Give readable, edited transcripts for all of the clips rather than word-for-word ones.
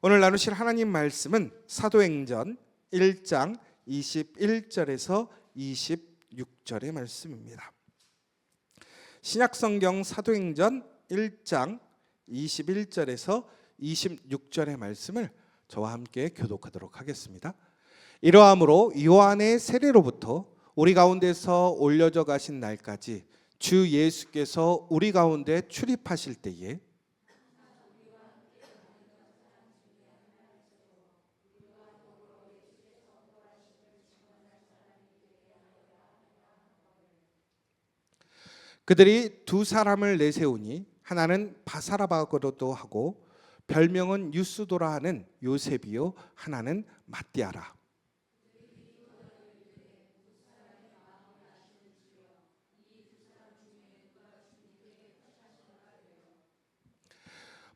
오늘 나누실 하나님 말씀은 사도행전 1장 21절에서 26절의 말씀입니다. 신약성경 사도행전 1장 21절에서 26절의 말씀을 저와 함께 교독하도록 하겠습니다. 이러함으로 요한의 세례로부터 우리 가운데서 올려져 가신 날까지 주 예수께서 우리 가운데 출입하실 때에 그들이 두 사람을 내세우니 하나는 바사라바고도 하고 별명은 유스도라 하는 요셉이요 하나는 마띠아라.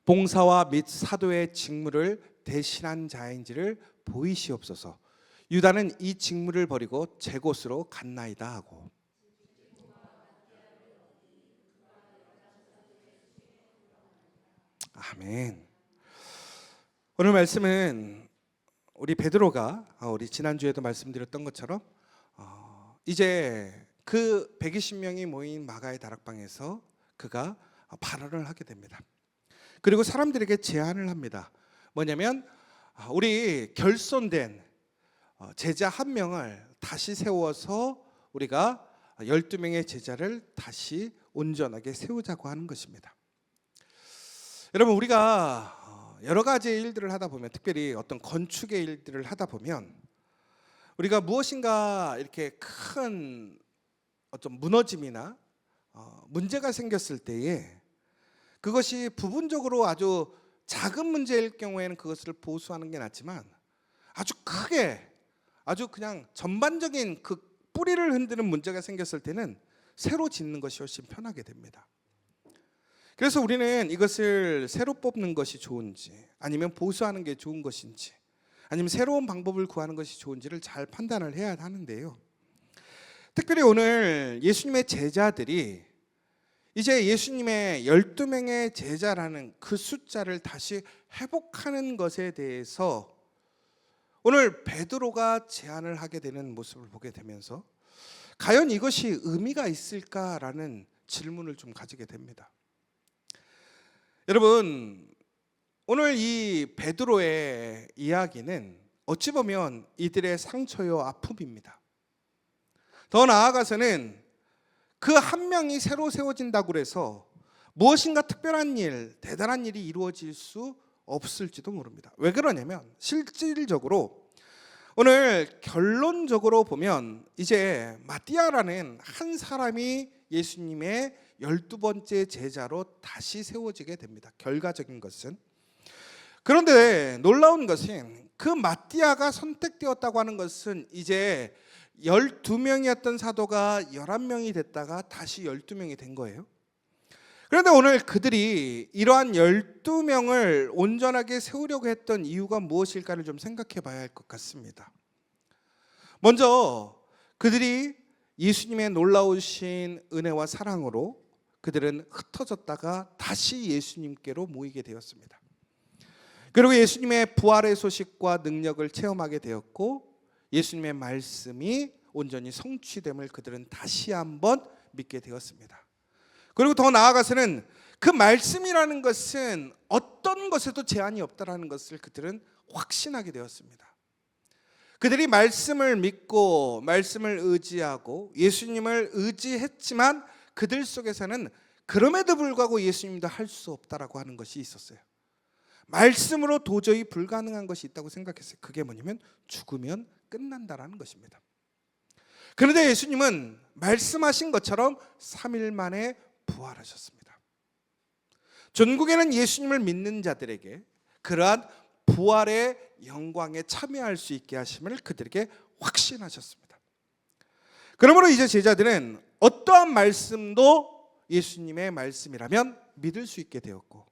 봉사와 및 사도의 직무를 대신한 자인지를 보이시옵소서. 유다는 이 직무를 버리고 제 곳으로 갔나이다 하고. 아멘. 오늘 말씀은 우리 베드로가 우리 지난주에도 말씀드렸던 것처럼 이제 그 120명이 모인 마가의 다락방에서 그가 발언을 하게 됩니다. 그리고 사람들에게 제안을 합니다. 뭐냐면 우리 결손된 제자 한 명을 다시 세워서 우리가 12명의 제자를 다시 온전하게 세우자고 하는 것입니다. 여러분, 우리가 여러 가지 일들을 하다 보면, 특별히 어떤 건축의 일들을 하다 보면 우리가 무엇인가 이렇게 큰 어떤 무너짐이나 문제가 생겼을 때에 그것이 부분적으로 아주 작은 문제일 경우에는 그것을 보수하는 게 낫지만, 아주 크게 아주 그냥 전반적인 그 뿌리를 흔드는 문제가 생겼을 때는 새로 짓는 것이 훨씬 편하게 됩니다. 그래서 우리는 이것을 새로 뽑는 것이 좋은지, 아니면 보수하는 게 좋은 것인지, 아니면 새로운 방법을 구하는 것이 좋은지를 잘 판단을 해야 하는데요. 특별히 오늘 예수님의 제자들이 이제 예수님의 12명의 제자라는 그 숫자를 다시 회복하는 것에 대해서 오늘 베드로가 제안을 하게 되는 모습을 보게 되면서 과연 이것이 의미가 있을까라는 질문을 좀 가지게 됩니다. 여러분, 오늘 이 베드로의 이야기는 어찌 보면 이들의 상처요 아픔입니다. 더 나아가서는 그 한 명이 새로 세워진다고 해서 무엇인가 특별한 일, 대단한 일이 이루어질 수 없을지도 모릅니다. 왜 그러냐면 실질적으로 오늘 결론적으로 보면 이제 마띠아라는 한 사람이 예수님의 12번째 제자로 다시 세워지게 됩니다. 결과적인 것은. 그런데 놀라운 것은 그 마띠아가 선택되었다고 하는 것은 이제 12명이었던 사도가 11명이 됐다가 다시 12명이 된 거예요. 그런데 오늘 그들이 이러한 12명을 온전하게 세우려고 했던 이유가 무엇일까를 좀 생각해 봐야 할 것 같습니다. 먼저 그들이 예수님의 놀라우신 은혜와 사랑으로 그들은 흩어졌다가 다시 예수님께로 모이게 되었습니다. 그리고 예수님의 부활의 소식과 능력을 체험하게 되었고, 예수님의 말씀이 온전히 성취됨을 그들은 다시 한번 믿게 되었습니다. 그리고 더 나아가서는 그 말씀이라는 것은 어떤 것에도 제한이 없다라는 것을 그들은 확신하게 되었습니다. 그들이 말씀을 믿고 말씀을 의지하고 예수님을 의지했지만 그들 속에서는 그럼에도 불구하고 예수님도 할 수 없다라고 하는 것이 있었어요. 말씀으로 도저히 불가능한 것이 있다고 생각했어요. 그게 뭐냐면 죽으면 끝난다라는 것입니다. 그런데 예수님은 말씀하신 것처럼 3일 만에 부활하셨습니다. 전국에는 예수님을 믿는 자들에게 그러한 부활의 영광에 참여할 수 있게 하심을 그들에게 확신하셨습니다. 그러므로 이제 제자들은 어떠한 말씀도 예수님의 말씀이라면 믿을 수 있게 되었고,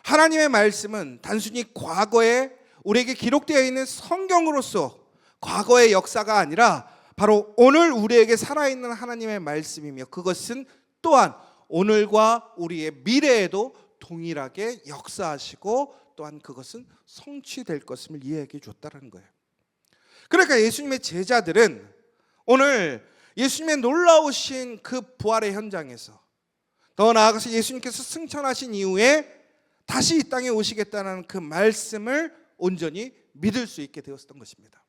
하나님의 말씀은 단순히 과거에 우리에게 기록되어 있는 성경으로서 과거의 역사가 아니라 바로 오늘 우리에게 살아있는 하나님의 말씀이며, 그것은 또한 오늘과 우리의 미래에도 동일하게 역사하시고 또한 그것은 성취될 것임을 이야기해 줬다는 거예요. 그러니까 예수님의 제자들은 오늘 예수님의 놀라우신 그 부활의 현장에서, 더 나아가서 예수님께서 승천하신 이후에 다시 이 땅에 오시겠다는 그 말씀을 온전히 믿을 수 있게 되었던 것입니다.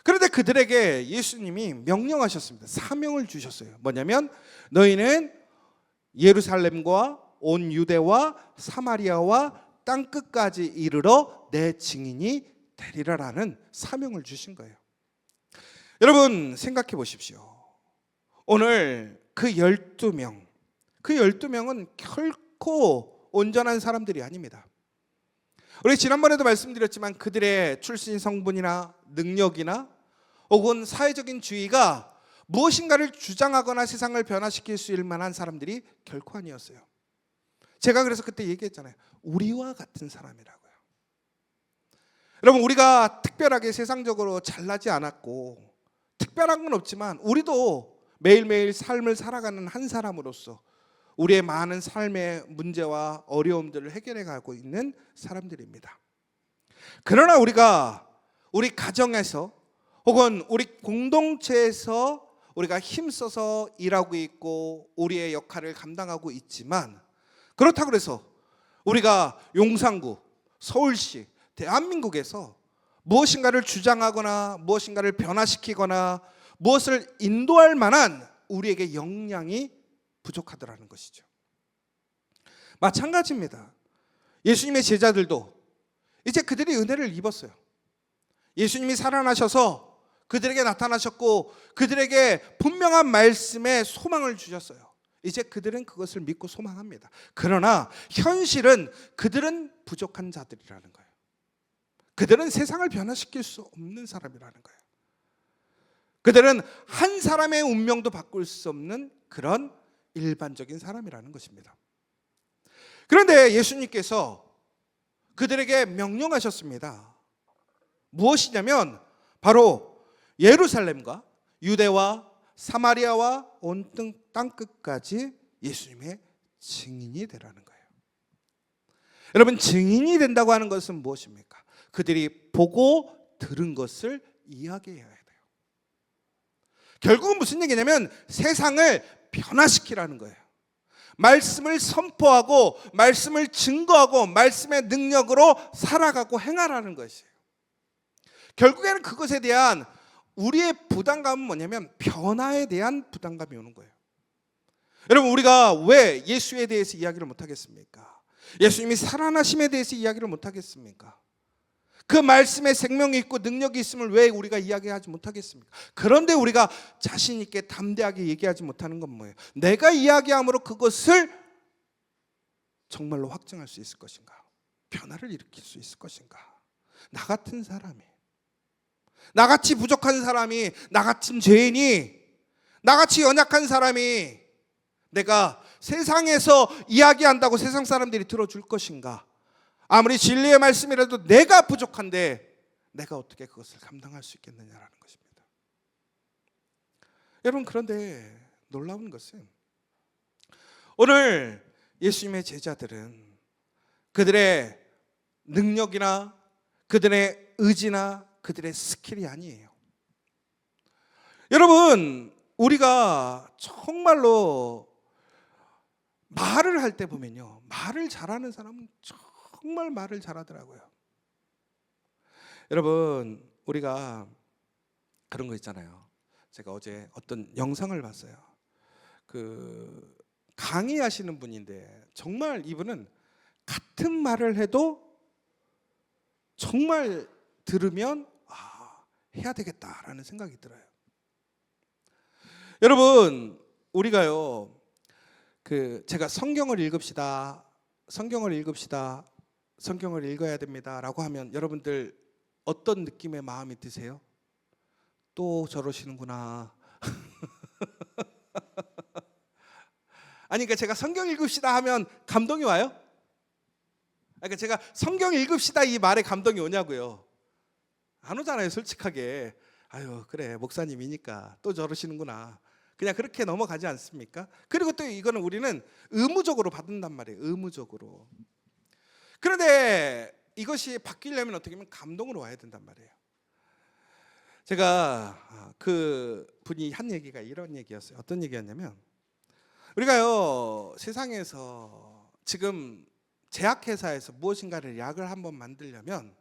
그런데 그들에게 예수님이 명령하셨습니다. 사명을 주셨어요. 뭐냐면 너희는 예루살렘과 온 유대와 사마리아와 땅끝까지 이르러 내 증인이 되리라라는 사명을 주신 거예요. 여러분 생각해 보십시오. 오늘 그 12명, 그 12명은 결코 온전한 사람들이 아닙니다. 우리 지난번에도 말씀드렸지만 그들의 출신 성분이나 능력이나 혹은 사회적인 지위가 무엇인가를 주장하거나 세상을 변화시킬 수 있을 만한 사람들이 결코 아니었어요. 제가 그래서 그때 얘기했잖아요. 우리와 같은 사람이라고요. 여러분 우리가 특별하게 세상적으로 잘나지 않았고 특별한 건 없지만 우리도 매일매일 삶을 살아가는 한 사람으로서 우리의 많은 삶의 문제와 어려움들을 해결해 가고 있는 사람들입니다. 그러나 우리가 우리 가정에서 혹은 우리 공동체에서 우리가 힘써서 일하고 있고 우리의 역할을 감당하고 있지만, 그렇다고 해서 우리가 용산구, 서울시, 대한민국에서 무엇인가를 주장하거나 무엇인가를 변화시키거나 무엇을 인도할 만한 우리에게 역량이 부족하더라는 것이죠. 마찬가지입니다. 예수님의 제자들도 이제 그들이 은혜를 입었어요. 예수님이 살아나셔서 그들에게 나타나셨고 그들에게 분명한 말씀에 소망을 주셨어요. 이제 그들은 그것을 믿고 소망합니다. 그러나 현실은 그들은 부족한 자들이라는 거예요. 그들은 세상을 변화시킬 수 없는 사람이라는 거예요. 그들은 한 사람의 운명도 바꿀 수 없는 그런 일반적인 사람이라는 것입니다. 그런데 예수님께서 그들에게 명령하셨습니다. 무엇이냐면 바로 예루살렘과 유대와 사마리아와 온 땅끝까지 예수님의 증인이 되라는 거예요. 여러분 증인이 된다고 하는 것은 무엇입니까? 그들이 보고 들은 것을 이야기해야 돼요. 결국은 무슨 얘기냐면 세상을 변화시키라는 거예요. 말씀을 선포하고 말씀을 증거하고 말씀의 능력으로 살아가고 행하라는 것이에요. 결국에는 그것에 대한 우리의 부담감은 뭐냐면 변화에 대한 부담감이 오는 거예요. 여러분 우리가 왜 예수에 대해서 이야기를 못하겠습니까? 예수님이 살아나심에 대해서 이야기를 못하겠습니까? 그 말씀에 생명이 있고 능력이 있음을 왜 우리가 이야기하지 못하겠습니까? 그런데 우리가 자신 있게 담대하게 얘기하지 못하는 건 뭐예요? 내가 이야기함으로 그것을 정말로 확증할 수 있을 것인가? 변화를 일으킬 수 있을 것인가? 나 같은 사람이, 나같이 부족한 사람이, 나 같은 죄인이, 나같이 연약한 사람이 내가 세상에서 이야기한다고 세상 사람들이 들어줄 것인가? 아무리 진리의 말씀이라도 내가 부족한데 내가 어떻게 그것을 감당할 수 있겠느냐라는 것입니다. 여러분 그런데 놀라운 것은 오늘 예수님의 제자들은 그들의 능력이나 그들의 의지나 그들의 스킬이 아니에요. 여러분 우리가 정말로 말을 할 때 보면요, 말을 잘하는 사람은 정말 말을 잘하더라고요. 여러분 우리가 그런 거 있잖아요. 제가 어제 어떤 영상을 봤어요. 그 강의하시는 분인데 정말 이분은 같은 말을 해도 정말 들으면 해야 되겠다라는 생각이 들어요. 여러분 우리가요 제가 성경을 읽읍시다, 성경을 읽어야 됩니다 라고 하면 여러분들 어떤 느낌의 마음이 드세요? 또 저러시는구나. 아니 그러니까 제가 성경 읽읍시다 하면 감동이 와요? 그러니까 제가 성경 읽읍시다 이 말에 감동이 오냐고요. 안 오잖아요 솔직하게. 아유 그래 목사님이니까 또 저러시는구나. 그냥 그렇게 넘어가지 않습니까? 그리고 또 이거는 우리는 의무적으로 받는단 말이에요. 의무적으로. 그런데 이것이 바뀌려면 어떻게 하면 감동으로 와야 된단 말이에요. 제가 그 분이 한 얘기가 이런 얘기였어요. 어떤 얘기였냐면, 우리가요 세상에서 지금 제약회사에서 무엇인가를 약을 한번 만들려면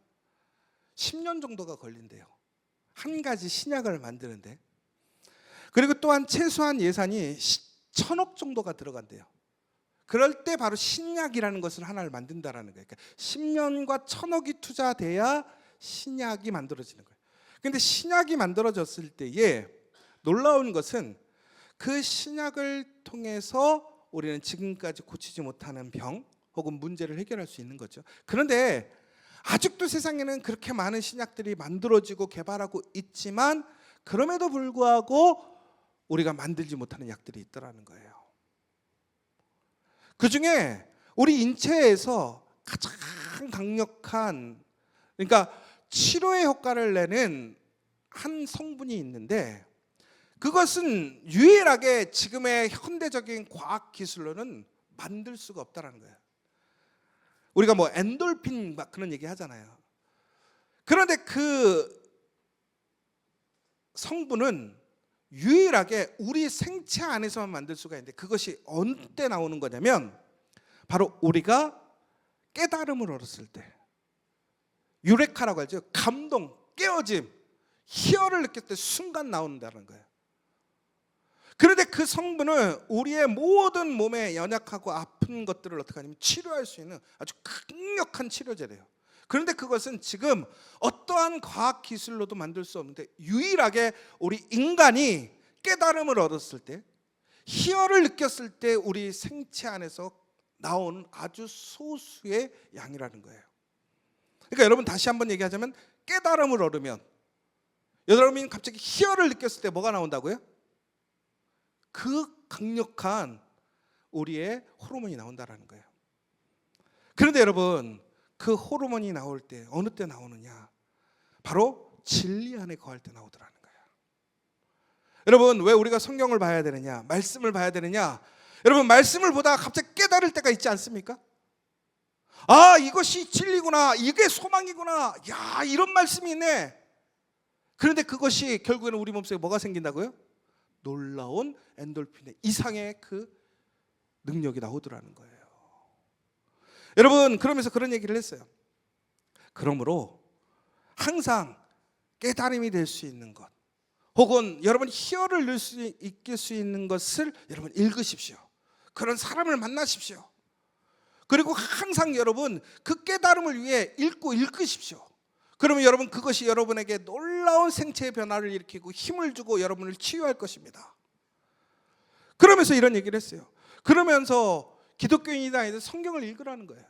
10년 정도가 걸린대요. 한 가지 신약을 만드는데. 그리고 또한 최소한 예산이 1,000억 정도가 들어간대요. 그럴 때 바로 신약이라는 것을 하나를 만든다라는 거예요. 그러니까 10년과 1,000억이 투자돼야 신약이 만들어지는 거예요. 근데 신약이 만들어졌을 때에 놀라운 것은 그 신약을 통해서 우리는 지금까지 고치지 못하는 병 혹은 문제를 해결할 수 있는 거죠. 그런데 아직도 세상에는 그렇게 많은 신약들이 만들어지고 개발하고 있지만 그럼에도 불구하고 우리가 만들지 못하는 약들이 있더라는 거예요. 그 중에 우리 인체에서 가장 강력한, 그러니까 치료의 효과를 내는 한 성분이 있는데, 그것은 유일하게 지금의 현대적인 과학 기술로는 만들 수가 없다는 거예요. 우리가 뭐 엔돌핀 막 그런 얘기 하잖아요. 그런데 그 성분은 유일하게 우리 생체 안에서만 만들 수가 있는데, 그것이 어느 때 나오는 거냐면 바로 우리가 깨달음을 얻었을 때, 유레카라고 하죠. 감동, 깨어짐, 희열을 느꼈을 때 순간 나온다는 거예요. 그런데 그 성분은 우리의 모든 몸에 연약하고 아픈 것들을 어떻게 하냐면 치료할 수 있는 아주 강력한 치료제래요. 그런데 그것은 지금 어떠한 과학 기술로도 만들 수 없는데, 유일하게 우리 인간이 깨달음을 얻었을 때, 희열을 느꼈을 때 우리 생체 안에서 나오는 아주 소수의 양이라는 거예요. 그러니까 여러분, 다시 한번 얘기하자면 깨달음을 얻으면, 여러분이 갑자기 희열을 느꼈을 때 뭐가 나온다고요? 그 강력한 우리의 호르몬이 나온다라는 거예요. 그런데 여러분, 그 호르몬이 나올 때 어느 때 나오느냐? 바로 진리 안에 거할 때 나오더라는 거예요. 여러분, 왜 우리가 성경을 봐야 되느냐? 말씀을 봐야 되느냐? 여러분, 말씀을 보다가 갑자기 깨달을 때가 있지 않습니까? 아, 이것이 진리구나, 이게 소망이구나, 야, 이런 말씀이 있네. 그런데 그것이 결국에는 우리 몸속에 뭐가 생긴다고요? 놀라운 엔돌핀의 이상의 그 능력이 나오더라는 거예요. 여러분, 그러면서 그런 얘기를 했어요. 그러므로 항상 깨달음이 될 수 있는 것, 혹은 여러분 희열을 느낄 수 있는 것을 여러분 읽으십시오. 그런 사람을 만나십시오. 그리고 항상 여러분 그 깨달음을 위해 읽으십시오. 그러면 여러분, 그것이 여러분에게 놀라운 생체의 변화를 일으키고 힘을 주고 여러분을 치유할 것입니다. 그러면서 이런 얘기를 했어요. 그러면서 기독교인이다 해도 성경을 읽으라는 거예요.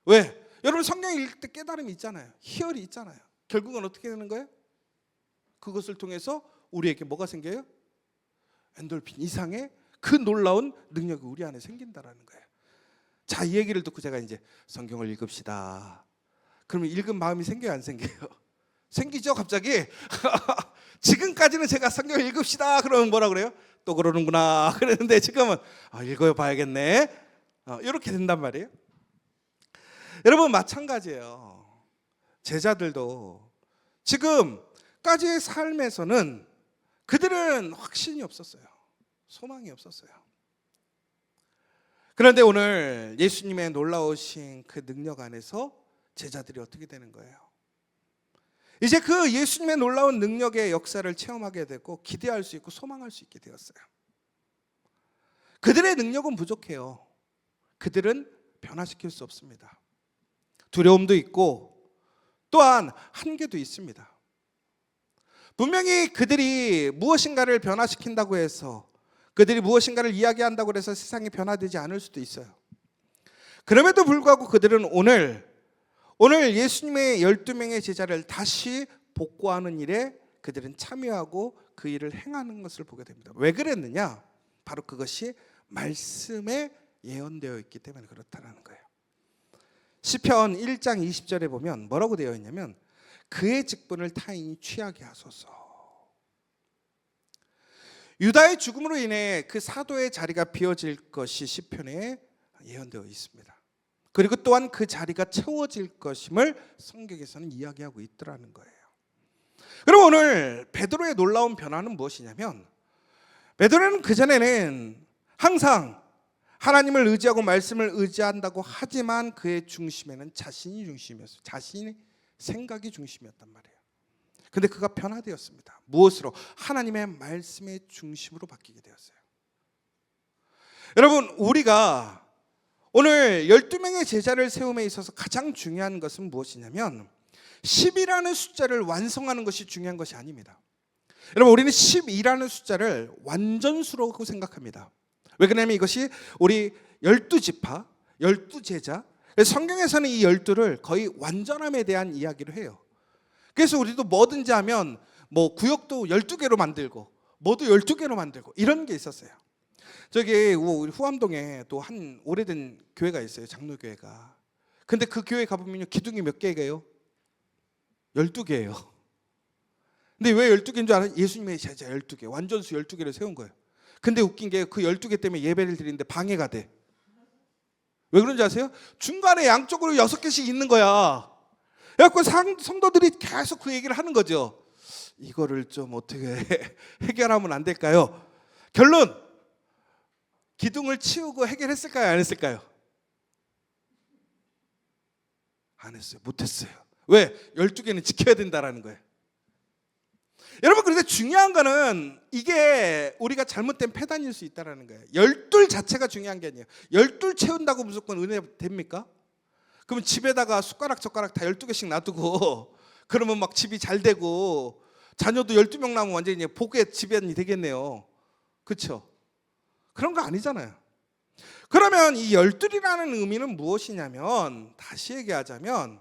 왜? 여러분, 성경 읽을 때 깨달음이 있잖아요. 희열이 있잖아요. 결국은 어떻게 되는 거예요? 그것을 통해서 우리에게 뭐가 생겨요? 엔돌핀 이상의 그 놀라운 능력이 우리 안에 생긴다라는 거예요. 자, 이 얘기를 듣고 제가 이제 성경을 읽읍시다. 그러면 읽은 마음이 생겨요, 안 생겨요? 생기죠, 갑자기. 지금까지는 제가 성경을 읽읍시다 그러면 뭐라 그래요? 또 그러는구나 그랬는데 지금은 읽어봐야겠네. 이렇게 된단 말이에요. 여러분, 마찬가지예요. 제자들도 지금까지의 삶에서는 그들은 확신이 없었어요. 소망이 없었어요. 그런데 오늘 예수님의 놀라우신 그 능력 안에서 제자들이 어떻게 되는 거예요? 이제 그 예수님의 놀라운 능력의 역사를 체험하게 되고 기대할 수 있고 소망할 수 있게 되었어요. 그들의 능력은 부족해요. 그들은 변화시킬 수 없습니다. 두려움도 있고 또한 한계도 있습니다. 분명히 그들이 무엇인가를 변화시킨다고 해서, 그들이 무엇인가를 이야기한다고 해서 세상이 변화되지 않을 수도 있어요. 그럼에도 불구하고 그들은 오늘 예수님의 12명의 제자를 다시 복구하는 일에 그들은 참여하고 그 일을 행하는 것을 보게 됩니다. 왜 그랬느냐? 바로 그것이 말씀에 예언되어 있기 때문에 그렇다는 거예요. 시편 1장 20절에 보면 뭐라고 되어 있냐면, 그의 직분을 타인이 취하게 하소서. 유다의 죽음으로 인해 그 사도의 자리가 비어질 것이 시편에 예언되어 있습니다. 그리고 또한 그 자리가 채워질 것임을 성경에서는 이야기하고 있더라는 거예요. 그럼 오늘 베드로의 놀라운 변화는 무엇이냐면, 베드로는 그전에는 항상 하나님을 의지하고 말씀을 의지한다고 하지만 그의 중심에는 자신이 중심이었어요. 자신의 생각이 중심이었단 말이에요. 근데 그가 변화되었습니다. 무엇으로? 하나님의 말씀의 중심으로 바뀌게 되었어요. 여러분, 우리가 오늘 12명의 제자를 세움에 있어서 가장 중요한 것은 무엇이냐면 10이라는 숫자를 완성하는 것이 중요한 것이 아닙니다. 여러분, 우리는 12라는 숫자를 완전수라고 생각합니다. 왜 그러냐면 이것이 우리 12지파, 12제자, 성경에서는 이 12를 거의 완전함에 대한 이야기를 해요. 그래서 우리도 뭐든지 하면 뭐 구역도 12개로 만들고 뭐도 12개로 만들고 이런 게 있었어요. 저기 우리 후암동에 또 한 오래된 교회가 있어요. 장로교회가. 근데 그 교회 가보면 기둥이 몇 개예요? 12개예요. 근데 왜 12개인 줄 알아요? 예수님의 제자 12개, 완전수 12개를 세운 거예요. 근데 웃긴 게 그 12개 때문에 예배를 드리는데 방해가 돼. 왜 그런지 아세요? 중간에 양쪽으로 6개씩 있는 거야. 그래갖고 성도들이 계속 그 얘기를 하는 거죠. 이거를 좀 어떻게 해결하면 안 될까요? 결론, 기둥을 치우고 해결했을까요? 안 했을까요? 안 했어요. 못했어요. 왜? 12개는 지켜야 된다라는 거예요. 여러분, 그런데 중요한 거는 이게 우리가 잘못된 패단일 수 있다는 거예요. 12 자체가 중요한 게 아니에요. 12 채운다고 무조건 은혜 됩니까? 그러면 집에다가 숟가락 젓가락 다 12개씩 놔두고 그러면 막 집이 잘 되고 자녀도 12명 나오면 완전히 복의 집안이 되겠네요. 그렇죠? 그런 거 아니잖아요. 그러면 이 12이라는 의미는 무엇이냐면, 다시 얘기하자면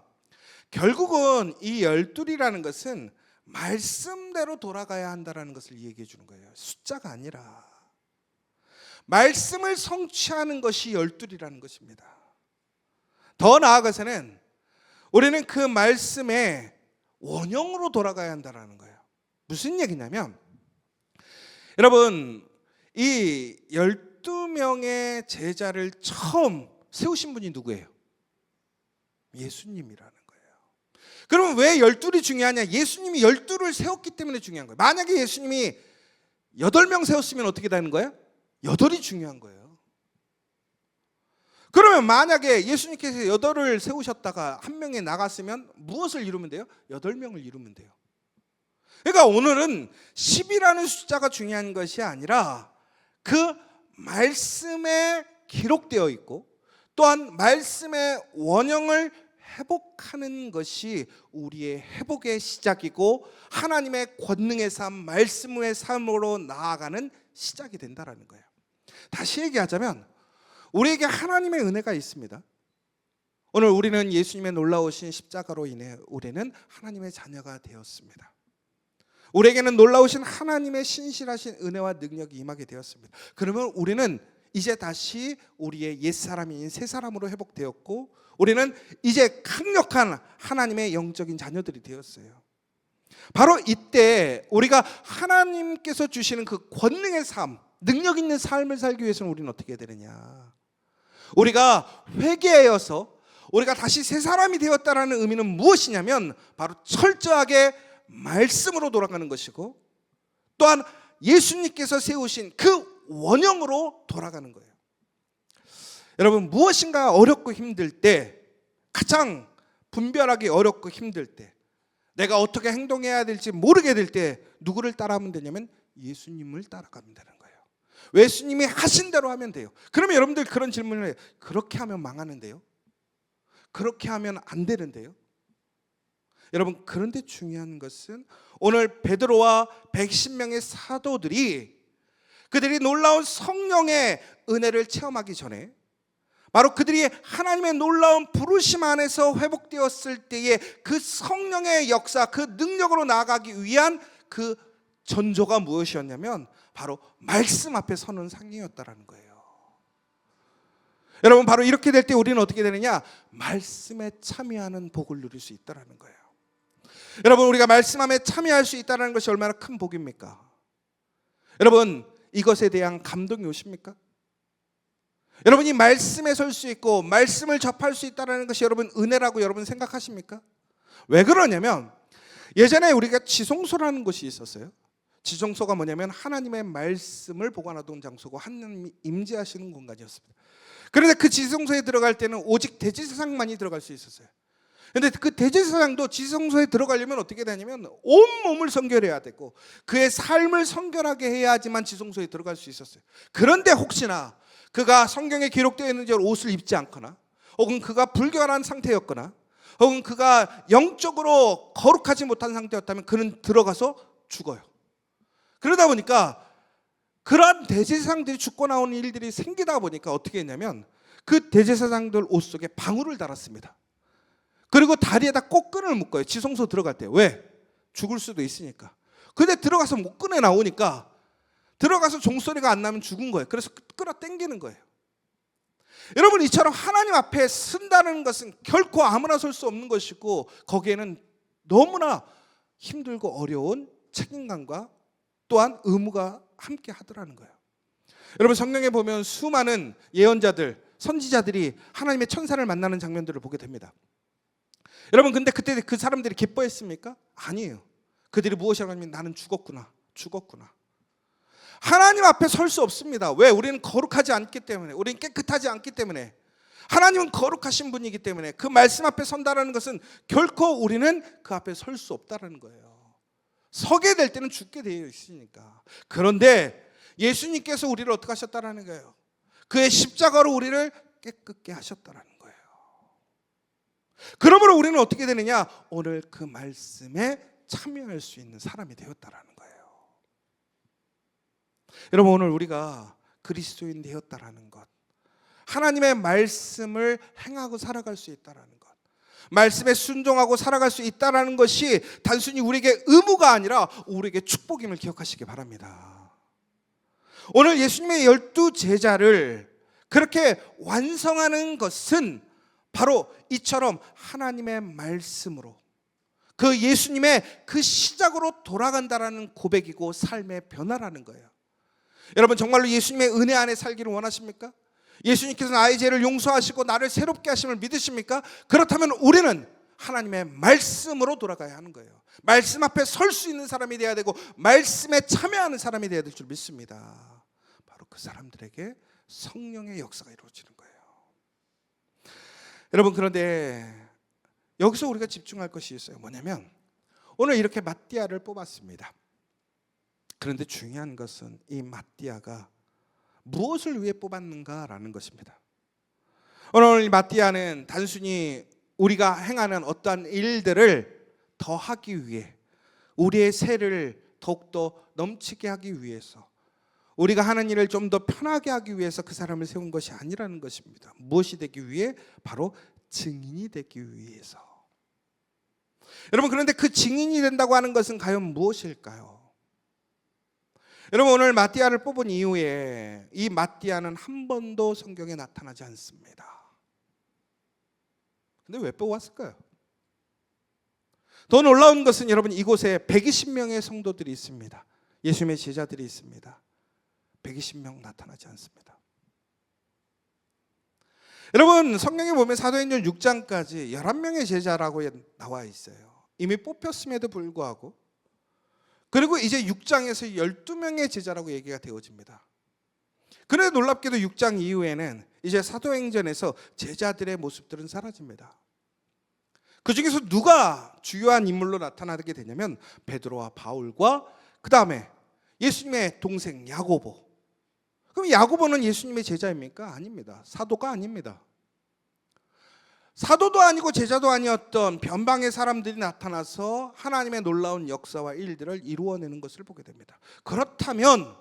결국은 이 12이라는 것은 말씀대로 돌아가야 한다는 것을 얘기해 주는 거예요. 숫자가 아니라 말씀을 성취하는 것이 12이라는 것입니다. 더 나아가서는 우리는 그 말씀의 원형으로 돌아가야 한다는 거예요. 무슨 얘기냐면, 여러분, 이 12명의 제자를 처음 세우신 분이 누구예요? 예수님이라는 거예요. 그러면 왜 12이 중요하냐? 예수님이 12를 세웠기 때문에 중요한 거예요. 만약에 예수님이 8명 세웠으면 어떻게 되는 거예요? 8이 중요한 거예요. 그러면 만약에 예수님께서 8을 세우셨다가 한 명이 나갔으면 무엇을 이루면 돼요? 8명을 이루면 돼요. 그러니까 오늘은 10이라는 숫자가 중요한 것이 아니라 그 말씀에 기록되어 있고 또한 말씀의 원형을 회복하는 것이 우리의 회복의 시작이고 하나님의 권능의 삶, 말씀의 삶으로 나아가는 시작이 된다는 거예요. 다시 얘기하자면 우리에게 하나님의 은혜가 있습니다. 오늘 우리는 예수님의 놀라우신 십자가로 인해 우리는 하나님의 자녀가 되었습니다. 우리에게는 놀라우신 하나님의 신실하신 은혜와 능력이 임하게 되었습니다. 그러면 우리는 이제 다시 우리의 옛사람인 새사람으로 회복되었고 우리는 이제 강력한 하나님의 영적인 자녀들이 되었어요. 바로 이때 우리가 하나님께서 주시는 그 권능의 삶, 능력 있는 삶을 살기 위해서는 우리는 어떻게 해야 되느냐? 우리가 회개하여서 우리가 다시 새 사람이 되었다라는 의미는 무엇이냐면 바로 철저하게 말씀으로 돌아가는 것이고 또한 예수님께서 세우신 그 원형으로 돌아가는 거예요. 여러분, 무엇인가 어렵고 힘들 때, 가장 분별하기 어렵고 힘들 때, 내가 어떻게 행동해야 될지 모르게 될 때 누구를 따라하면 되냐면 예수님을 따라가면 되는 거예요. 예수님이 하신 대로 하면 돼요. 그러면 여러분들 그런 질문을 해요. 그렇게 하면 망하는데요? 그렇게 하면 안 되는데요? 여러분, 그런데 중요한 것은 오늘 베드로와 110명의 사도들이 그들이 놀라운 성령의 은혜를 체험하기 전에 바로 그들이 하나님의 놀라운 부르심 안에서 회복되었을 때의 그 성령의 역사, 그 능력으로 나아가기 위한 그 전조가 무엇이었냐면 바로 말씀 앞에 서는 상이었다라는 거예요. 여러분, 바로 이렇게 될 때 우리는 어떻게 되느냐? 말씀에 참여하는 복을 누릴 수 있다라는 거예요. 여러분, 우리가 말씀 안에 참여할 수 있다는 것이 얼마나 큰 복입니까? 여러분, 이것에 대한 감동이 오십니까? 여러분이 말씀에 설 수 있고 말씀을 접할 수 있다는 것이 여러분 은혜라고 여러분 생각하십니까? 왜 그러냐면 예전에 우리가 지성소라는 곳이 있었어요. 지성소가 뭐냐면 하나님의 말씀을 보관하던 장소고 하나님이 임재하시는 공간이었습니다. 그런데 그 지성소에 들어갈 때는 오직 대제사장만이 들어갈 수 있었어요. 그런데 그 대제사장도 지성소에 들어가려면 어떻게 되냐면 온몸을 성결해야 되고 그의 삶을 성결하게 해야지만 지성소에 들어갈 수 있었어요. 그런데 혹시나 그가 성경에 기록되어 있는 대로 옷을 입지 않거나 혹은 그가 불결한 상태였거나 혹은 그가 영적으로 거룩하지 못한 상태였다면 그는 들어가서 죽어요. 그러다 보니까 그러한 대제사장들이 죽고 나오는 일들이 생기다 보니까 어떻게 했냐면 그 대제사장들 옷 속에 방울을 달았습니다. 그리고 다리에다 꽃끈을 묶어요. 지성소 들어갈 때. 왜? 죽을 수도 있으니까. 근데 들어가서 못 꺼내 나오니까 들어가서 종소리가 안 나면 죽은 거예요. 그래서 끌어당기는 거예요. 여러분, 이처럼 하나님 앞에 쓴다는 것은 결코 아무나 설 수 없는 것이고 거기에는 너무나 힘들고 어려운 책임감과 또한 의무가 함께 하더라는 거예요. 여러분, 성경에 보면 수많은 예언자들, 선지자들이 하나님의 천사를 만나는 장면들을 보게 됩니다. 여러분, 근데 그때 그 사람들이 기뻐했습니까? 아니에요. 그들이 무엇이라고 하면 나는 죽었구나. 하나님 앞에 설 수 없습니다. 왜? 우리는 거룩하지 않기 때문에, 우리는 깨끗하지 않기 때문에, 하나님은 거룩하신 분이기 때문에 그 말씀 앞에 선다라는 것은 결코 우리는 그 앞에 설 수 없다라는 거예요. 서게 될 때는 죽게 되어 있으니까. 그런데 예수님께서 우리를 어떻게 하셨다라는 거예요? 그의 십자가로 우리를 깨끗게 하셨다라는 거예요. 그러므로 우리는 어떻게 되느냐? 오늘 그 말씀에 참여할 수 있는 사람이 되었다라는 거예요. 여러분, 오늘 우리가 그리스도인 되었다라는 것, 하나님의 말씀을 행하고 살아갈 수 있다라는 것, 말씀에 순종하고 살아갈 수 있다라는 것이 단순히 우리에게 의무가 아니라 우리에게 축복임을 기억하시기 바랍니다. 오늘 예수님의 12제자를 그렇게 완성하는 것은 바로 이처럼 하나님의 말씀으로 그 예수님의 그 시작으로 돌아간다라는 고백이고 삶의 변화라는 거예요. 여러분, 정말로 예수님의 은혜 안에 살기를 원하십니까? 예수님께서 나의 죄를 용서하시고 나를 새롭게 하심을 믿으십니까? 그렇다면 우리는 하나님의 말씀으로 돌아가야 하는 거예요. 말씀 앞에 설 수 있는 사람이 되어야 되고 말씀에 참여하는 사람이 되어야 될 줄 믿습니다. 바로 그 사람들에게 성령의 역사가 이루어지는 거예요. 여러분, 그런데 여기서 우리가 집중할 것이 있어요. 뭐냐면 오늘 이렇게 마띠아를 뽑았습니다. 그런데 중요한 것은 이 마띠아가 무엇을 위해 뽑았는가라는 것입니다. 오늘 마띠아는 단순히 우리가 행하는 어떠한 일들을 더 하기 위해, 우리의 세를 더욱더 넘치게 하기 위해서, 우리가 하는 일을 좀 더 편하게 하기 위해서 그 사람을 세운 것이 아니라는 것입니다. 무엇이 되기 위해? 바로 증인이 되기 위해서. 여러분, 그런데 그 증인이 된다고 하는 것은 과연 무엇일까요? 여러분, 오늘 마띠아를 뽑은 이후에 이 마띠아는 한 번도 성경에 나타나지 않습니다. 근데 왜 뽑았을까요? 더 놀라운 것은 여러분, 이곳에 120명의 성도들이 있습니다. 예수님의 제자들이 있습니다. 120명 나타나지 않습니다. 여러분, 성경에 보면 사도행전 6장까지 11명의 제자라고 나와 있어요. 이미 뽑혔음에도 불구하고, 그리고 이제 6장에서 12명의 제자라고 얘기가 되어집니다. 그런데 놀랍게도 6장 이후에는 이제 사도행전에서 제자들의 모습들은 사라집니다. 그 중에서 누가 주요한 인물로 나타나게 되냐면 베드로와 바울과 그 다음에 예수님의 동생 야고보. 그럼 야고보는 예수님의 제자입니까? 아닙니다. 사도가 아닙니다. 사도도 아니고 제자도 아니었던 변방의 사람들이 나타나서 하나님의 놀라운 역사와 일들을 이루어내는 것을 보게 됩니다. 그렇다면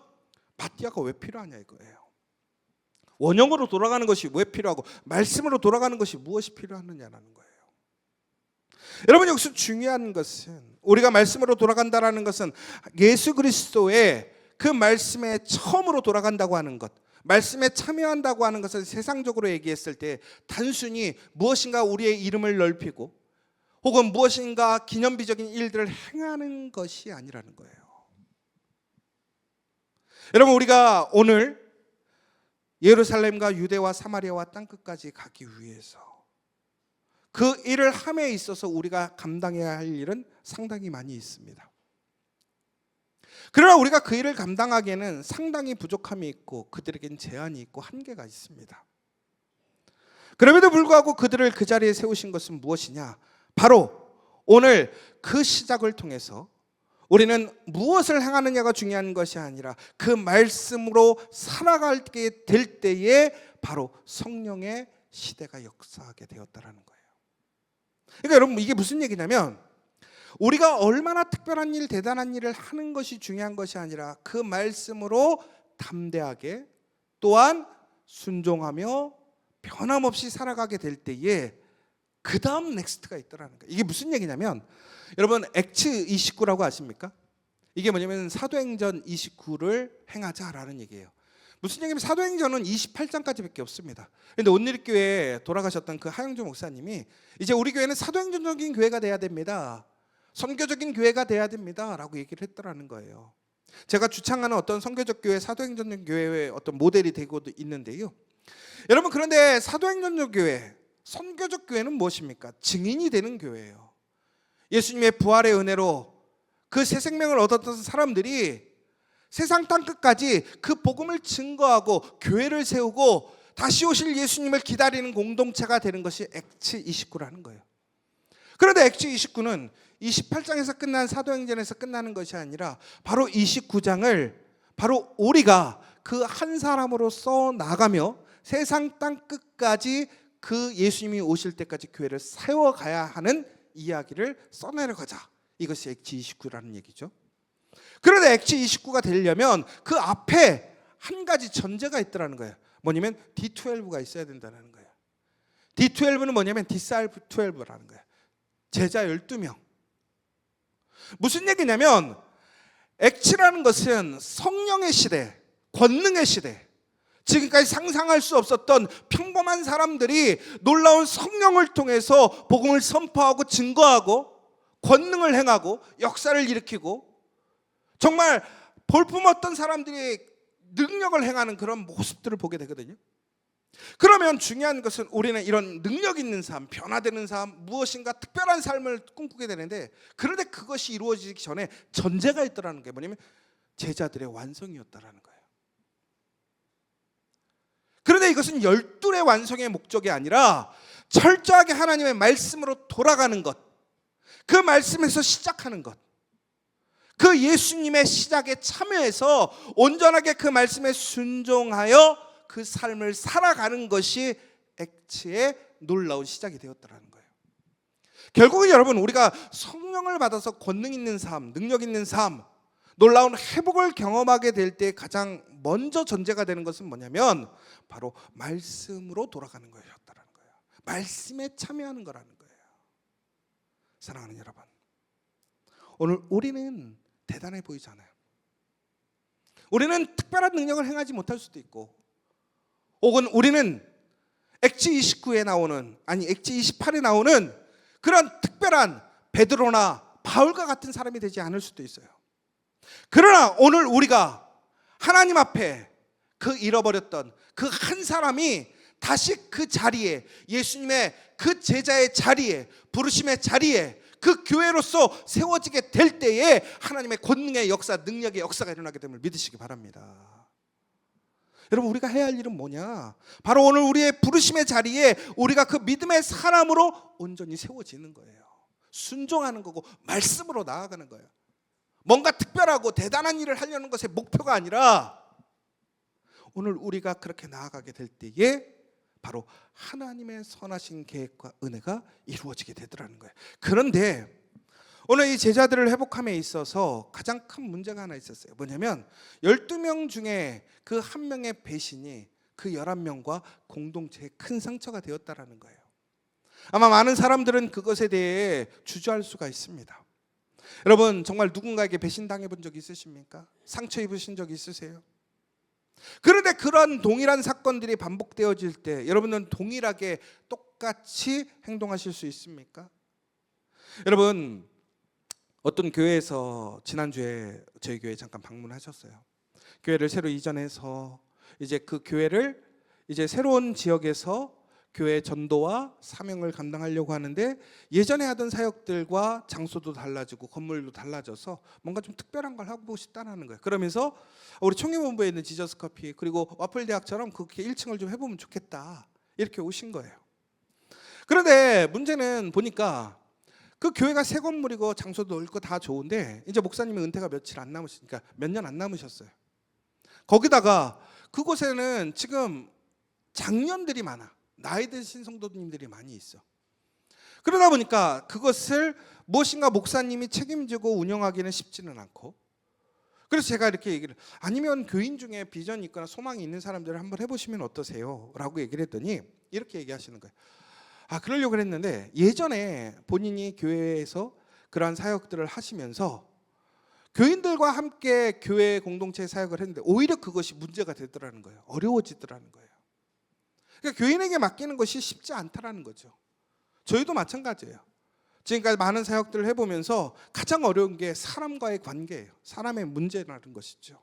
마띠아가 왜 필요하냐 이거예요. 원형으로 돌아가는 것이 왜 필요하고 말씀으로 돌아가는 것이 무엇이 필요하느냐라는 거예요. 여러분, 여기서 중요한 것은 우리가 말씀으로 돌아간다라는 것은 예수 그리스도의 그 말씀에 처음으로 돌아간다고 하는 것, 말씀에 참여한다고 하는 것을 세상적으로 얘기했을 때 단순히 무엇인가 우리의 이름을 넓히고 혹은 무엇인가 기념비적인 일들을 행하는 것이 아니라는 거예요. 여러분, 우리가 오늘 예루살렘과 유대와 사마리아와 땅끝까지 가기 위해서 그 일을 함에 있어서 우리가 감당해야 할 일은 상당히 많이 있습니다. 그러나 우리가 그 일을 감당하기에는 상당히 부족함이 있고 그들에겐 제한이 있고 한계가 있습니다. 그럼에도 불구하고 그들을 그 자리에 세우신 것은 무엇이냐? 바로 오늘 그 시작을 통해서 우리는 무엇을 행하느냐가 중요한 것이 아니라 그 말씀으로 살아가게 될 때에 바로 성령의 시대가 역사하게 되었다라는 거예요. 그러니까 여러분, 이게 무슨 얘기냐면 우리가 얼마나 특별한 일, 대단한 일을 하는 것이 중요한 것이 아니라 그 말씀으로 담대하게 또한 순종하며 변함없이 살아가게 될 때에 그 다음 넥스트가 있더라는 거예요. 이게 무슨 얘기냐면 여러분, 액츠 29라고 아십니까? 이게 뭐냐면 사도행전 29를 행하자라는 얘기예요. 무슨 얘기냐면 사도행전은 28장까지밖에 없습니다. 그런데 온누리교회에 돌아가셨던 그 하영주 목사님이 이제 우리 교회는 사도행전적인 교회가 돼야 됩니다, 선교적인 교회가 돼야 됩니다 라고 얘기를 했더라는 거예요. 제가 주창하는 어떤 선교적 교회, 사도행전적 교회의 어떤 모델이 되고 있는데요. 여러분, 그런데 사도행전적 교회, 선교적 교회는 무엇입니까? 증인이 되는 교회예요. 예수님의 부활의 은혜로 그 새 생명을 얻었던 사람들이 세상 땅끝까지 그 복음을 증거하고 교회를 세우고 다시 오실 예수님을 기다리는 공동체가 되는 것이 액츠 29라는 거예요. 그런데 액츠 29는 28장에서 끝난 사도행전에서 끝나는 것이 아니라 바로 29장을 바로 우리가 그 한 사람으로 써 나가며 세상 땅끝까지 그 예수님이 오실 때까지 교회를 세워가야 하는 이야기를 써내려가자. 이것이 액츠 29라는 얘기죠. 그런데 액츠 29가 되려면 그 앞에 한 가지 전제가 있더라는 거예요. 뭐냐면 D12가 있어야 된다는 거예요. D12는 뭐냐면 디사이플 12라는 거예요. 제자 12명. 무슨 얘기냐면 액츠라는 것은 성령의 시대, 권능의 시대, 지금까지 상상할 수 없었던 평범한 사람들이 놀라운 성령을 통해서 복음을 선포하고 증거하고 권능을 행하고 역사를 일으키고 정말 볼품없던 사람들이 능력을 행하는 그런 모습들을 보게 되거든요. 그러면 중요한 것은 우리는 이런 능력 있는 삶, 변화되는 삶, 무엇인가 특별한 삶을 꿈꾸게 되는데, 그런데 그것이 이루어지기 전에 전제가 있더라는 게 뭐냐면 제자들의 완성이었다라는 거예요. 그런데 이것은 열둘의 완성의 목적이 아니라 철저하게 하나님의 말씀으로 돌아가는 것, 그 말씀에서 시작하는 것, 그 예수님의 시작에 참여해서 온전하게 그 말씀에 순종하여 그 삶을 살아가는 것이 액츠의 놀라운 시작이 되었다는 거예요. 결국은 여러분, 우리가 성령을 받아서 권능 있는 삶, 능력 있는 삶, 놀라운 회복을 경험하게 될 때 가장 먼저 전제가 되는 것은 뭐냐면 바로 말씀으로 돌아가는 것이었다는 거예요. 말씀에 참여하는 거라는 거예요. 사랑하는 여러분, 오늘 우리는 대단해 보이잖아요. 우리는 특별한 능력을 행하지 못할 수도 있고, 혹은 우리는 액츠 29에 나오는, 아니 액츠 28에 나오는 그런 특별한 베드로나 바울과 같은 사람이 되지 않을 수도 있어요. 그러나 오늘 우리가 하나님 앞에 그 잃어버렸던 그 한 사람이 다시 그 자리에, 예수님의 그 제자의 자리에, 부르심의 자리에, 그 교회로서 세워지게 될 때에 하나님의 권능의 역사, 능력의 역사가 일어나게 됨을 믿으시기 바랍니다. 여러분, 우리가 해야 할 일은 뭐냐? 바로 오늘 우리의 부르심의 자리에 우리가 그 믿음의 사람으로 온전히 세워지는 거예요. 순종하는 거고 말씀으로 나아가는 거예요. 뭔가 특별하고 대단한 일을 하려는 것의 목표가 아니라 오늘 우리가 그렇게 나아가게 될 때에 바로 하나님의 선하신 계획과 은혜가 이루어지게 되더라는 거예요. 그런데 오늘 이 제자들을 회복함에 있어서 가장 큰 문제가 하나 있었어요. 뭐냐면 12명 중에 그 한 명의 배신이 그 11명과 공동체에 큰 상처가 되었다라는 거예요. 아마 많은 사람들은 그것에 대해 주저할 수가 있습니다. 여러분, 정말 누군가에게 배신당해 본 적 있으십니까? 상처 입으신 적 있으세요? 그런데 그런 동일한 사건들이 반복되어질 때 여러분은 동일하게 똑같이 행동하실 수 있습니까? 여러분, 어떤 교회에서 지난주에 저희 교회에 잠깐 방문하셨어요. 교회를 새로 이전해서 이제 그 교회를 이제 새로운 지역에서 교회 전도와 사명을 감당하려고 하는데, 예전에 하던 사역들과 장소도 달라지고 건물도 달라져서 뭔가 좀 특별한 걸 하고 싶다는 거예요. 그러면서 우리 총회본부에 있는 지저스 커피 그리고 와플 대학처럼 그렇게 1층을 좀 해보면 좋겠다, 이렇게 오신 거예요. 그런데 문제는 보니까 그 교회가 새 건물이고 장소도 넓고 다 좋은데, 이제 목사님이 은퇴가 며칠 안 남으시니까 몇 년 안 남으셨어요. 거기다가 그곳에는 지금 장년들이 많아. 나이 드신 성도님들이 많이 있어. 그러다 보니까 그것을 무엇인가 목사님이 책임지고 운영하기는 쉽지는 않고, 그래서 제가 이렇게 얘기를, 아니면 교인 중에 비전이 있거나 소망이 있는 사람들을 한번 해보시면 어떠세요? 라고 얘기를 했더니 이렇게 얘기하시는 거예요. 그러려고 했는데 예전에 본인이 교회에서 그러한 사역들을 하시면서 교인들과 함께 교회 공동체 사역을 했는데 오히려 그것이 문제가 되더라는 거예요. 어려워지더라는 거예요. 그러니까 교인에게 맡기는 것이 쉽지 않다라는 거죠. 저희도 마찬가지예요. 지금까지 많은 사역들을 해보면서 가장 어려운 게 사람과의 관계예요. 사람의 문제라는 것이죠.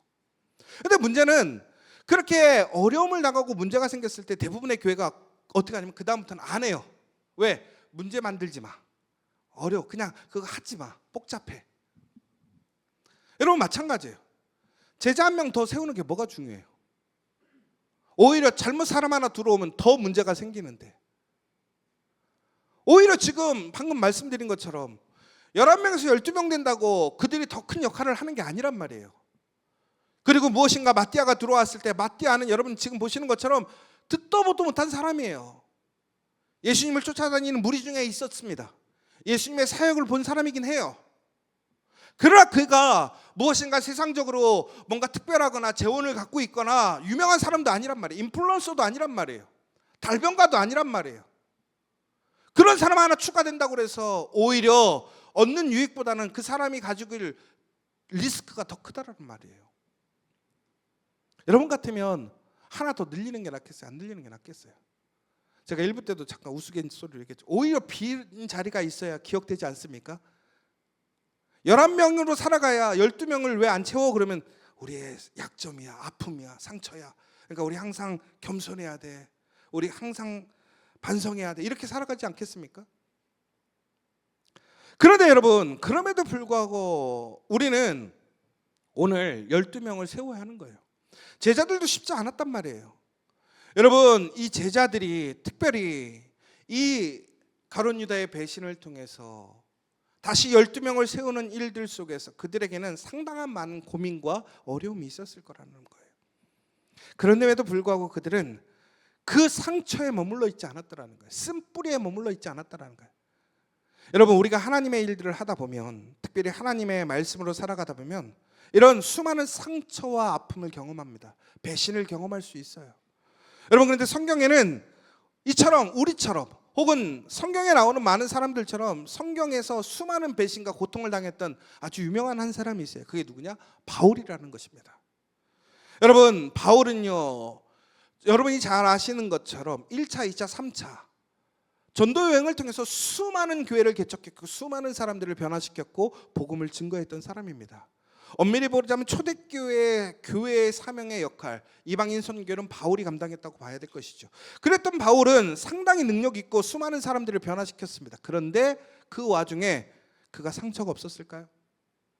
그런데 문제는 그렇게 어려움을 당하고 문제가 생겼을 때 대부분의 교회가 어떻게 하냐면 그 다음부터는 안 해요. 왜? 문제 만들지 마. 어려워. 그냥 그거 하지 마. 복잡해. 여러분 마찬가지예요. 제자 한 명 더 세우는 게 뭐가 중요해요? 오히려 잘못 사람 하나 들어오면 더 문제가 생기는데, 오히려 지금 방금 말씀드린 것처럼 11명에서 12명 된다고 그들이 더 큰 역할을 하는 게 아니란 말이에요. 그리고 무엇인가 마띠아가 들어왔을 때, 마띠아는 여러분 지금 보시는 것처럼 듣도 보도 못한 사람이에요. 예수님을 쫓아다니는 무리 중에 있었습니다. 예수님의 사역을 본 사람이긴 해요. 그러나 그가 무엇인가 세상적으로 뭔가 특별하거나 재원을 갖고 있거나 유명한 사람도 아니란 말이에요. 인플루언서도 아니란 말이에요. 달변가도 아니란 말이에요. 그런 사람 하나 추가된다고 해서 오히려 얻는 유익보다는 그 사람이 가지고 있는 리스크가 더 크다는 말이에요. 여러분 같으면 하나 더 늘리는 게 낫겠어요? 안 늘리는 게 낫겠어요? 제가 1부 때도 잠깐 우스갯소리를 얘기했죠. 오히려 빈 자리가 있어야 기억되지 않습니까? 11명으로 살아가야 12명을 왜 안 채워? 그러면 우리의 약점이야, 아픔이야, 상처야. 그러니까 우리 항상 겸손해야 돼. 우리 항상 반성해야 돼. 이렇게 살아가지 않겠습니까? 그런데 여러분, 그럼에도 불구하고 우리는 오늘 12명을 세워야 하는 거예요. 제자들도 쉽지 않았단 말이에요. 여러분, 이 제자들이 특별히 이 가룟 유다의 배신을 통해서 다시 12명을 세우는 일들 속에서 그들에게는 상당한 많은 고민과 어려움이 있었을 거라는 거예요. 그런데도 불구하고 그들은 그 상처에 머물러 있지 않았다라는 거예요. 쓴뿌리에 머물러 있지 않았다라는 거예요. 여러분, 우리가 하나님의 일들을 하다 보면, 특별히 하나님의 말씀으로 살아가다 보면 이런 수많은 상처와 아픔을 경험합니다. 배신을 경험할 수 있어요. 여러분, 그런데 성경에는 이처럼 우리처럼 혹은 성경에 나오는 많은 사람들처럼 성경에서 수많은 배신과 고통을 당했던 아주 유명한 한 사람이 있어요. 그게 누구냐? 바울이라는 것입니다. 여러분, 바울은요, 여러분이 잘 아시는 것처럼 1차, 2차, 3차 전도 여행을 통해서 수많은 교회를 개척했고 수많은 사람들을 변화시켰고 복음을 증거했던 사람입니다. 엄밀히 보자면 초대교회 교회의 사명의 역할, 이방인 선교는 바울이 감당했다고 봐야 될 것이죠. 그랬던 바울은 상당히 능력 있고 수많은 사람들을 변화시켰습니다. 그런데 그 와중에 그가 상처가 없었을까요?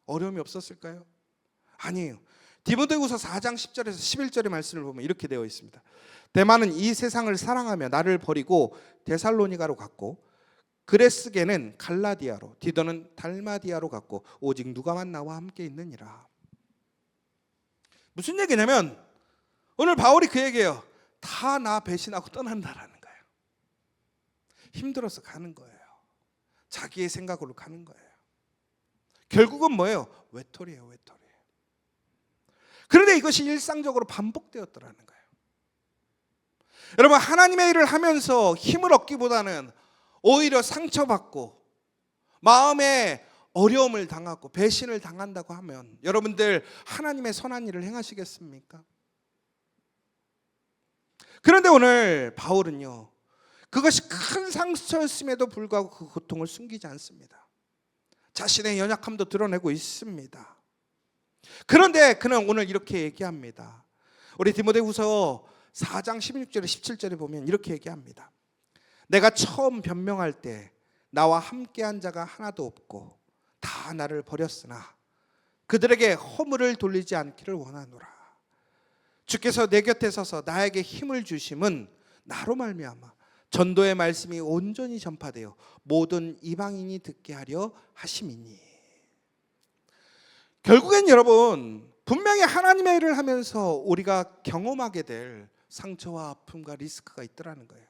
어려움이 없었을까요? 아니에요. 디모데후서 4장 10절에서 11절의 말씀을 보면 이렇게 되어 있습니다. 데마는 이 세상을 사랑하며 나를 버리고 데살로니가로 갔고, 그레스게는 갈라디아로, 디도는 달마디아로 갔고 오직 누가만 나와 함께 있느니라. 무슨 얘기냐면 오늘 바울이 그 얘기예요. 다 나 배신하고 떠난다라는 거예요. 힘들어서 가는 거예요. 자기의 생각으로 가는 거예요. 결국은 뭐예요? 외톨이에요, 외톨이. 그런데 이것이 일상적으로 반복되었더라는 거예요. 여러분, 하나님의 일을 하면서 힘을 얻기보다는 오히려 상처받고 마음에 어려움을 당하고 배신을 당한다고 하면 여러분들 하나님의 선한 일을 행하시겠습니까? 그런데 오늘 바울은요, 그것이 큰 상처였음에도 불구하고 그 고통을 숨기지 않습니다. 자신의 연약함도 드러내고 있습니다. 그런데 그는 오늘 이렇게 얘기합니다. 우리 디모데후서 4장 16절에 17절에 보면 이렇게 얘기합니다. 내가 처음 변명할 때 나와 함께한 자가 하나도 없고 다 나를 버렸으나 그들에게 허물을 돌리지 않기를 원하노라. 주께서 내 곁에 서서 나에게 힘을 주심은 나로 말미암아 전도의 말씀이 온전히 전파되어 모든 이방인이 듣게 하려 하심이니. 결국엔 여러분, 분명히 하나님의 일을 하면서 우리가 경험하게 될 상처와 아픔과 리스크가 있더라는 거예요.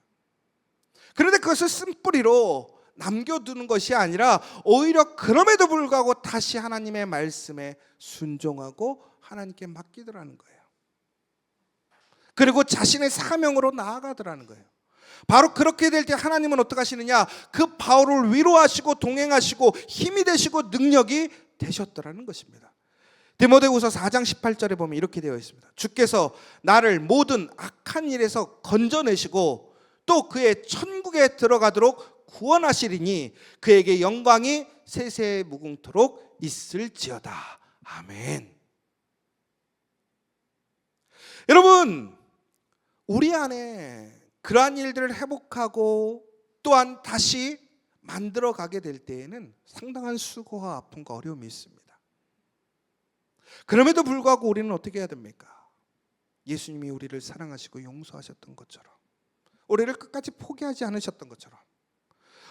그런데 그것을 쓴뿌리로 남겨두는 것이 아니라 오히려 그럼에도 불구하고 다시 하나님의 말씀에 순종하고 하나님께 맡기더라는 거예요. 그리고 자신의 사명으로 나아가더라는 거예요. 바로 그렇게 될 때 하나님은 어떻게 하시느냐? 그 바울을 위로하시고 동행하시고 힘이 되시고 능력이 되셨더라는 것입니다. 디모데후서 4장 18절에 보면 이렇게 되어 있습니다. 주께서 나를 모든 악한 일에서 건져내시고 또 그의 천국에 들어가도록 구원하시리니 그에게 영광이 세세 무궁토록 있을지어다. 아멘. 여러분, 우리 안에 그러한 일들을 회복하고 또한 다시 만들어 가게 될 때에는 상당한 수고와 아픔과 어려움이 있습니다. 그럼에도 불구하고 우리는 어떻게 해야 됩니까? 예수님이 우리를 사랑하시고 용서하셨던 것처럼, 우리를 끝까지 포기하지 않으셨던 것처럼,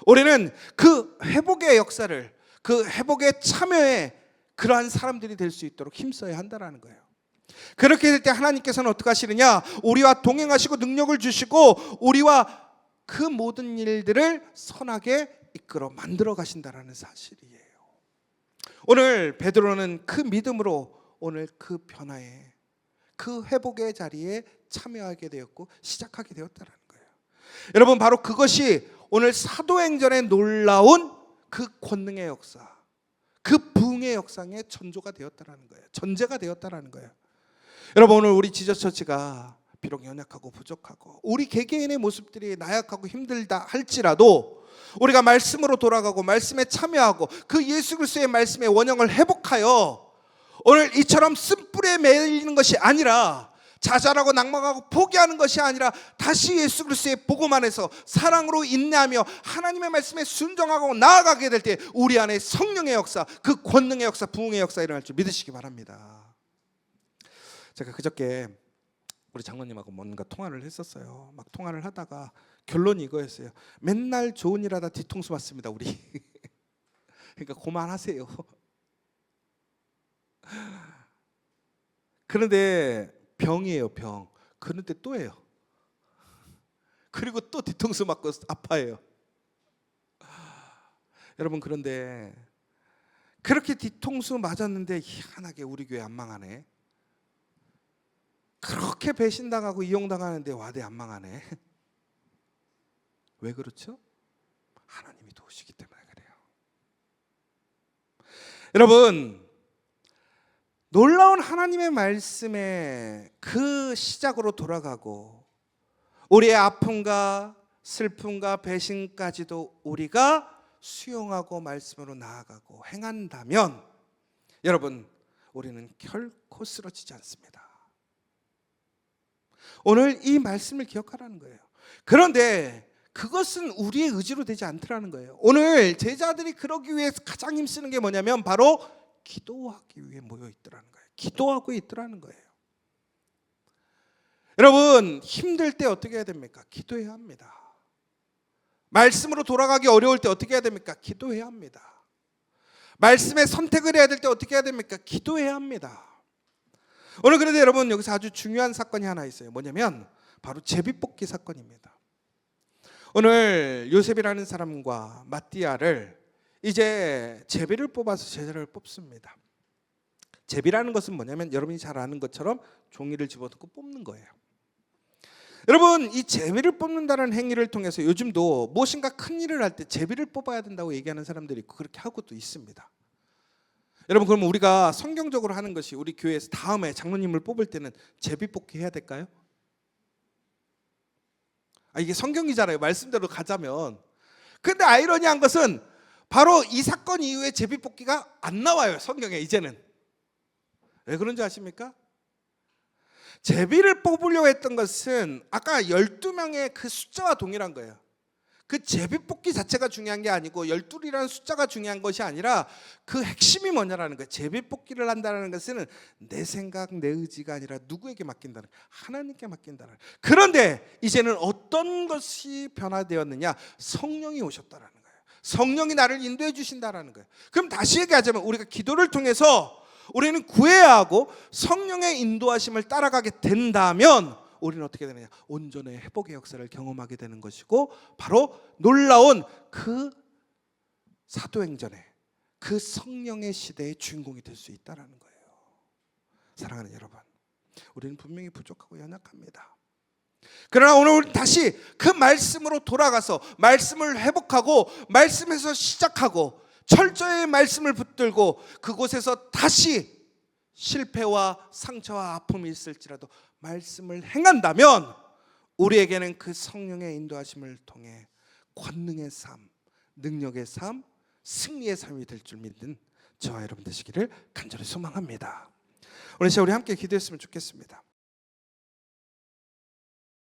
우리는 그 회복의 역사를, 그 회복의 참여에 그러한 사람들이 될 수 있도록 힘써야 한다는 거예요. 그렇게 될 때 하나님께서는 어떻게 하시느냐? 우리와 동행하시고 능력을 주시고 우리와 그 모든 일들을 선하게 이끌어 만들어 가신다는 사실이에요. 오늘 베드로는 그 믿음으로 오늘 그 변화에, 그 회복의 자리에 참여하게 되었고 시작하게 되었다는 거예요. 여러분, 바로 그것이 오늘 사도행전의 놀라운 그 권능의 역사, 그 부흥의 역사의 전조가 되었다는 거예요. 전제가 되었다는 거예요. 여러분, 오늘 우리 지저처치가 비록 연약하고 부족하고 우리 개개인의 모습들이 나약하고 힘들다 할지라도 우리가 말씀으로 돌아가고 말씀에 참여하고 그 예수 그리스도의 말씀의 원형을 회복하여 오늘 이처럼 쓴뿌리에 매이는 것이 아니라, 좌절하고 낙망하고 포기하는 것이 아니라 다시 예수 그리스도의 복음 안에서 사랑으로 인내하며 하나님의 말씀에 순종하고 나아가게 될 때 우리 안에 성령의 역사, 그 권능의 역사, 부흥의 역사 일어날 줄 믿으시기 바랍니다. 제가 그저께 우리 장로님하고 뭔가 통화를 했었어요. 막 통화를 하다가 결론이 이거였어요. 맨날 좋은 일 하다 뒤통수 맞습니다, 우리. 그러니까 그만하세요. 그런데 병이에요, 병. 그런데 또 해요. 그리고 또 뒤통수 맞고 아파해요. 여러분, 그런데 그렇게 뒤통수 맞았는데 희한하게 우리 교회 안 망하네. 그렇게 배신당하고 이용당하는데 와대 안 망하네. 왜 그렇죠? 하나님이 도우시기 때문에 그래요. 여러분, 놀라운 하나님의 말씀에 그 시작으로 돌아가고 우리의 아픔과 슬픔과 배신까지도 우리가 수용하고 말씀으로 나아가고 행한다면 여러분, 우리는 결코 쓰러지지 않습니다. 오늘 이 말씀을 기억하라는 거예요. 그런데 그것은 우리의 의지로 되지 않더라는 거예요. 오늘 제자들이 그러기 위해서 가장 힘쓰는 게 뭐냐면 바로 기도하기 위해 모여 있더라는 거예요. 기도하고 있더라는 거예요. 여러분, 힘들 때 어떻게 해야 됩니까? 기도해야 합니다. 말씀으로 돌아가기 어려울 때 어떻게 해야 됩니까? 기도해야 합니다. 말씀의 선택을 해야 될 때 어떻게 해야 됩니까? 기도해야 합니다. 오늘 그런데 여러분, 여기서 아주 중요한 사건이 하나 있어요. 뭐냐면 바로 제비뽑기 사건입니다. 오늘 요셉이라는 사람과 마띠아를 이제 제비를 뽑아서 제자를 뽑습니다. 제비라는 것은 뭐냐면 여러분이 잘 아는 것처럼 종이를 집어넣고 뽑는 거예요. 여러분, 이 제비를 뽑는다는 행위를 통해서 요즘도 무엇인가 큰 일을 할 때 제비를 뽑아야 된다고 얘기하는 사람들이 있고 그렇게 하고도 있습니다. 여러분, 그러면 우리가 성경적으로 하는 것이 우리 교회에서 다음에 장로님을 뽑을 때는 제비 뽑기 해야 될까요? 이게 성경이잖아요. 말씀대로 가자면. 근데 아이러니한 것은 바로 이 사건 이후에 제비 뽑기가 안 나와요, 성경에 이제는. 왜 그런지 아십니까? 제비를 뽑으려고 했던 것은 아까 12명의 그 숫자와 동일한 거예요. 그 제비 뽑기 자체가 중요한 게 아니고 12이라는 숫자가 중요한 것이 아니라 그 핵심이 뭐냐라는 거예요. 제비 뽑기를 한다는 것은 내 생각, 내 의지가 아니라 누구에게 맡긴다는 거예요. 하나님께 맡긴다는 거예요. 그런데 이제는 어떤 것이 변화되었느냐? 성령이 오셨다라는 거예요. 성령이 나를 인도해 주신다라는 거예요. 그럼 다시 얘기하자면 우리가 기도를 통해서 우리는 구해야 하고 성령의 인도하심을 따라가게 된다면 우리는 어떻게 되느냐? 온전의 회복의 역사를 경험하게 되는 것이고 바로 놀라운 그 사도행전의 그 성령의 시대의 주인공이 될 수 있다는 거예요. 사랑하는 여러분, 우리는 분명히 부족하고 연약합니다. 그러나 오늘 다시 그 말씀으로 돌아가서 말씀을 회복하고 말씀에서 시작하고 철저히 말씀을 붙들고 그곳에서 다시 실패와 상처와 아픔이 있을지라도 말씀을 행한다면 우리에게는 그 성령의 인도하심을 통해 권능의 삶, 능력의 삶, 승리의 삶이 될 줄 믿는 저와 여러분 되시기를 간절히 소망합니다. 오늘 시간 우리 함께 기도했으면 좋겠습니다.